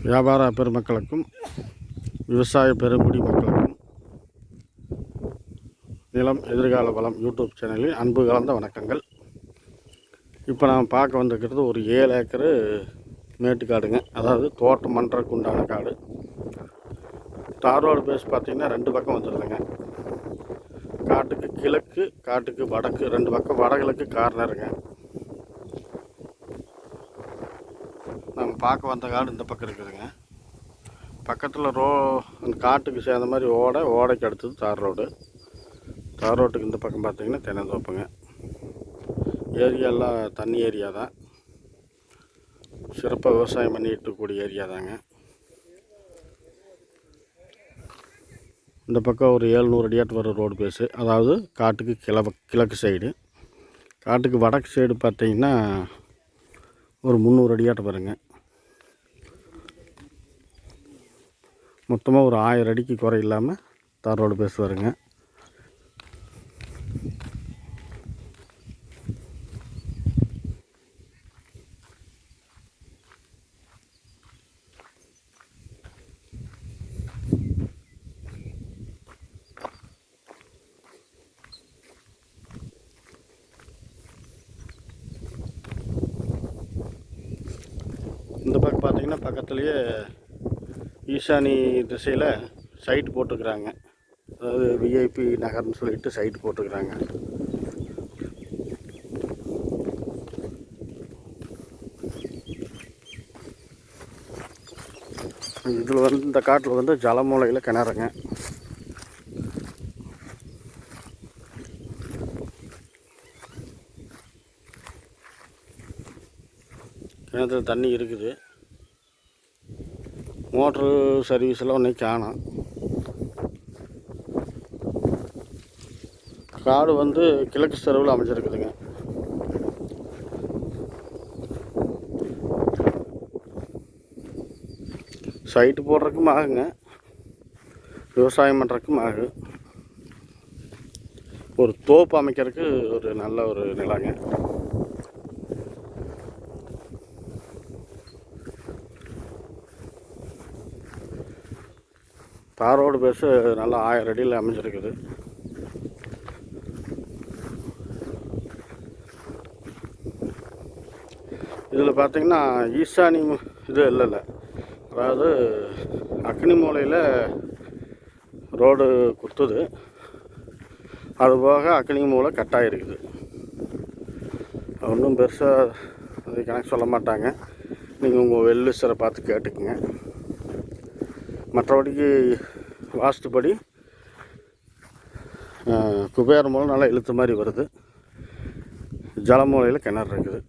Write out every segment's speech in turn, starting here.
வியாபார பெருமக்களுக்கும் விவசாய பெருங்குடி மக்களுக்கும் நிலம் எதிர்கால வளம் யூடியூப் சேனலில் அன்பு கலந்த வணக்கங்கள். இப்போ நாம் பார்க்க வந்திருக்கிறது ஒரு 7 ஏக்கரு மேட்டுக்காடுங்க. அதாவது தோட்டம் பண்ணுறதுக்கு உண்டான காடு. தார் ரோடு பேஸ் பார்த்திங்கன்னா 2 பக்கம் வந்துடுதுங்க. காட்டுக்கு கிழக்கு, காட்டுக்கு வடக்கு, 2 பக்கம் வடகிழக்கு கார்னருங்க. நம்ம பார்க்க வந்த காடு இந்த பக்கம் இருக்குதுங்க. பக்கத்தில் அந்த காட்டுக்கு சேர்ந்த மாதிரி ஓடைக்கு அடுத்தது தார் ரோடு. தார் ரோட்டுக்கு இந்த பக்கம் பார்த்திங்கன்னா தென்னந்தோப்புங்க. ஏரியாலாம் தண்ணி ஏரியா தான். சிறப்பாக விவசாயம் பண்ணிட்டு இருக்கக்கூடிய ஏரியா தாங்க. இந்த பக்கம் ஒரு 700 அடியாட்டு வர ரோடு பேஸு. அதாவது காட்டுக்கு கிழக்கு சைடு. காட்டுக்கு வடக்கு சைடு பார்த்திங்கன்னா ஒரு 300 அடியாட்டு வருங்க. மொத்தமாக ஒரு 1000 அடிக்கு குறை இல்லாமல் தார் ரோடு பேஸ் வருங்க. இந்த பக்கம் பார்த்திங்கன்னா பக்கத்துலேயே ஈசானி திசையில் சைட்டு போட்டுக்கிறாங்க. அதாவது விஐபி நகர்னு சொல்லிட்டு சைட்டு போட்டுக்கிறாங்க. இதில் இந்த காட்டில் ஜலமூலையில் கிணறுங்க. கிணத்துல தண்ணி இருக்குது. மோட்ரு சர்வீஸெல்லாம் ஒன்றையும் காணோம். காடு கிழக்கு தெருவில் அமைஞ்சிருக்குதுங்க. சைட்டு போடுறதுக்கும் ஆகுங்க, விவசாயம் பண்ணுறதுக்கும் ஆகு. ஒரு தோப்பு அமைக்கிறதுக்கு ஒரு நல்ல ஒரு நிலங்க. தார் ரோடு பேஸு நல்லா 1000 அடியில் அமைஞ்சிருக்குது. இதில் பார்த்திங்கன்னா ஈசானி இது இல்லை, அதாவது அக்னி மூலையில் ரோடு குத்துது. அதுபோக அக்னி மூலை கட்டாயிருக்குது. ஒன்றும் பெருசாக அது கணக்கு சொல்ல மாட்டாங்க. நீங்கள் உங்கள் வெல்லுசரை பார்த்து கேட்டுக்குங்க. மற்றபடிக்கு வாஸ்துப்படி குபேர மூலம் நல்லா இழுத்த மாதிரி வருது. ஜலமூலையில் கிணறு இருக்குது.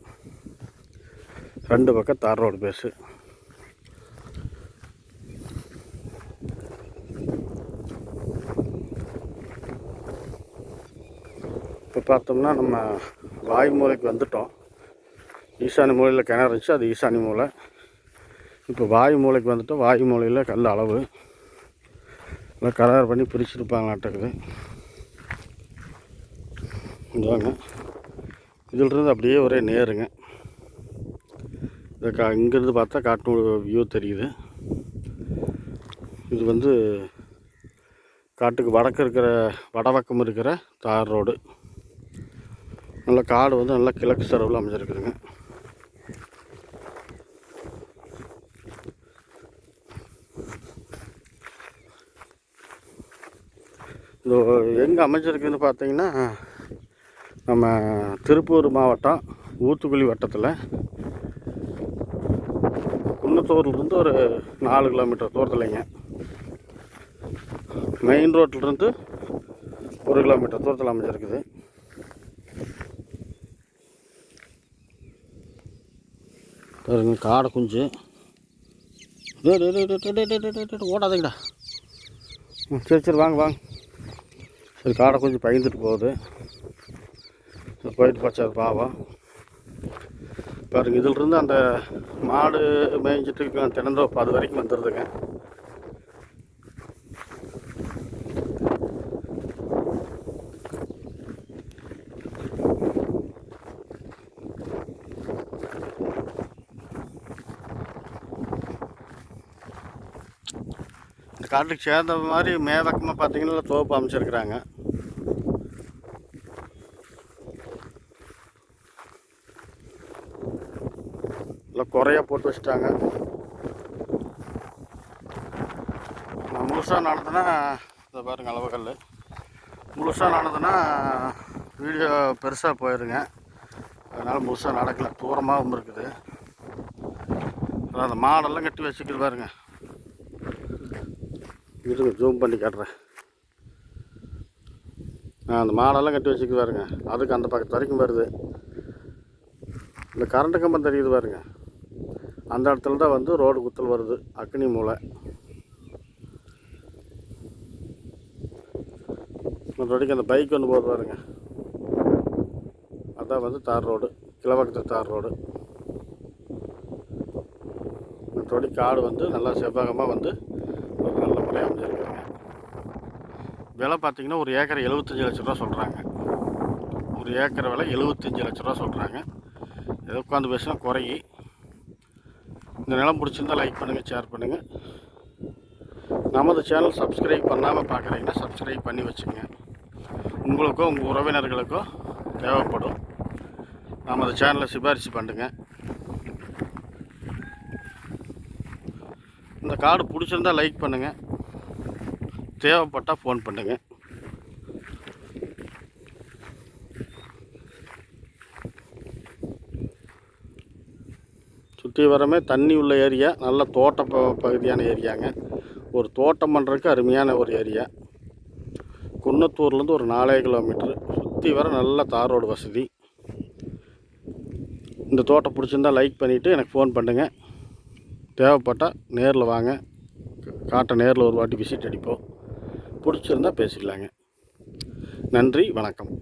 2 பக்கம் தார் ரோடு பேஸு. இப்போ பார்த்தோம்னா நம்ம வாயு மூலைக்கு வந்துட்டோம். ஈசானி மூலையில் கிணறு இருந்துச்சு, அது ஈசானி மூலை. இப்போ வாயு மூலைக்கு வந்துட்டோம். வாயு மூலையில் கல் அளவு எல்லாம் கரார் பண்ணி பிரிச்சுருப்பாங்களாட்டுக்குது. இதாங்க, இதிலிருந்து அப்படியே ஒரே நேருங்க. இதை இங்கேருந்து பார்த்தா காட்டு வியூ தெரியுது. இது காட்டுக்கு வடபக்கம் இருக்கிற தார் ரோடு. நல்ல காடு நல்லா கிழக்கு தெருவில் அமைஞ்சிருக்குதுங்க. இது எங்கே அமைஞ்சிருக்குதுன்னு பார்த்தீங்கன்னா நம்ம திருப்பூர் மாவட்டம் ஊத்துக்குளி வட்டத்தில் குன்னத்தூர்லேருந்து ஒரு 4 கிலோமீட்டர் தூரத்துலைங்க. மெயின் ரோட்லேருந்து 1 கிலோமீட்டர் தூரத்தில் அமைஞ்சிருக்குது. பாருங்க, காடை குஞ்சு ஓடாதீங்கடா. சரி வாங்க. சரி, காடை கொஞ்சம் பயந்துட்டு போகுது. போயிட்டு போச்சு அது பாவம். பாருங்க, இதிலிருந்து அந்த மாடு மேய்ஞ்சிட்டு இருக்க தென்னந்தோப்பு அது வரைக்கும் வந்துடுதுங்க. இந்த காட்டுக்கு சேர்ந்த மாதிரி மேவக்கமாக பார்த்தீங்கன்னா தோப்பு அமைச்சிருக்கிறாங்க. இல்லை குறையாக போட்டு வச்சுட்டாங்க. நான் முழுசாக நடந்தேன்னா இதை பாருங்கள், அளவுகல் முழுசாக நடந்ததுன்னா வீடியோ பெருசாக போயிடுங்க. அதனால் முழுசாக நடக்கலை, தூரமாகவும் இருக்குது. அந்த மாடெல்லாம் கட்டி வச்சுக்கிட்டு பாருங்க. இருங்க ஜூம் பண்ணி காட்டுறேன். அந்த மாடெல்லாம் கட்டி வச்சுக்கிட்டு பாருங்க. அதுக்கு அந்த பக்கத்து வரைக்கும் வருது. இந்த கரண்ட்டு கம்பம் தெரியுது பாருங்க, அந்த இடத்துல தான் வந்து ரோடு குத்தல் வருது. அக்னி மூலை மற்றபடிக்கு அந்த பைக் ஒன்று போகுது பாருங்க, அதான் வந்து தார் ரோடு, கிழவக்கத்து தார் ரோடு. மற்றபடி காடு வந்து நல்லா செவ்வகமாக வந்து ஒரு நல்ல முறையாக அமைஞ்சிருக்குதுங்க. விலை பார்த்திங்கன்னா ஒரு ஏக்கர் 75 லட்ச ரூபா சொல்கிறாங்க. ஒரு ஏக்கர் விலை 75 லட்ச ரூபா சொல்கிறாங்க. ஏதோ உட்காந்து பேசினா குறையி. இந்த நிலம் பிடிச்சிருந்தால் லைக் பண்ணுங்கள், ஷேர் பண்ணுங்கள். நமது சேனல் சப்ஸ்கிரைப் பண்ணாமல் பார்க்குறீங்கன்னா சப்ஸ்கிரைப் பண்ணி வச்சுக்கோங்க. உங்களுக்கோ உங்கள் உறவினர்களுக்கோ தேவைப்படும். நமது சேனலை சிபாரிசு பண்ணுங்க. இந்த கார்டு பிடிச்சிருந்தால் லைக் பண்ணுங்கள், தேவைப்பட்டால் ஃபோன் பண்ணுங்கள். சுற்றி வரமே தண்ணி உள்ள ஏரியா, நல்ல தோட்ட பகுதியான ஏரியாங்க. ஒரு தோட்டம் பண்ணுறதுக்கு அருமையான ஒரு ஏரியா. குன்னத்தூர்லேருந்து ஒரு 4 கிலோமீட்டரு, சுற்றி வர நல்ல தார் ரோடு வசதி. இந்த தோட்டம் பிடிச்சிருந்தால் லைக் பண்ணிவிட்டு எனக்கு ஃபோன் பண்ணுங்கள். தேவைப்பட்டால் நேரில் வாங்க, காட்டை நேரில் ஒரு வாட்டி விசிட் அடிப்போம். பிடிச்சிருந்தால் பேசிக்கலாங்க. நன்றி, வணக்கம்.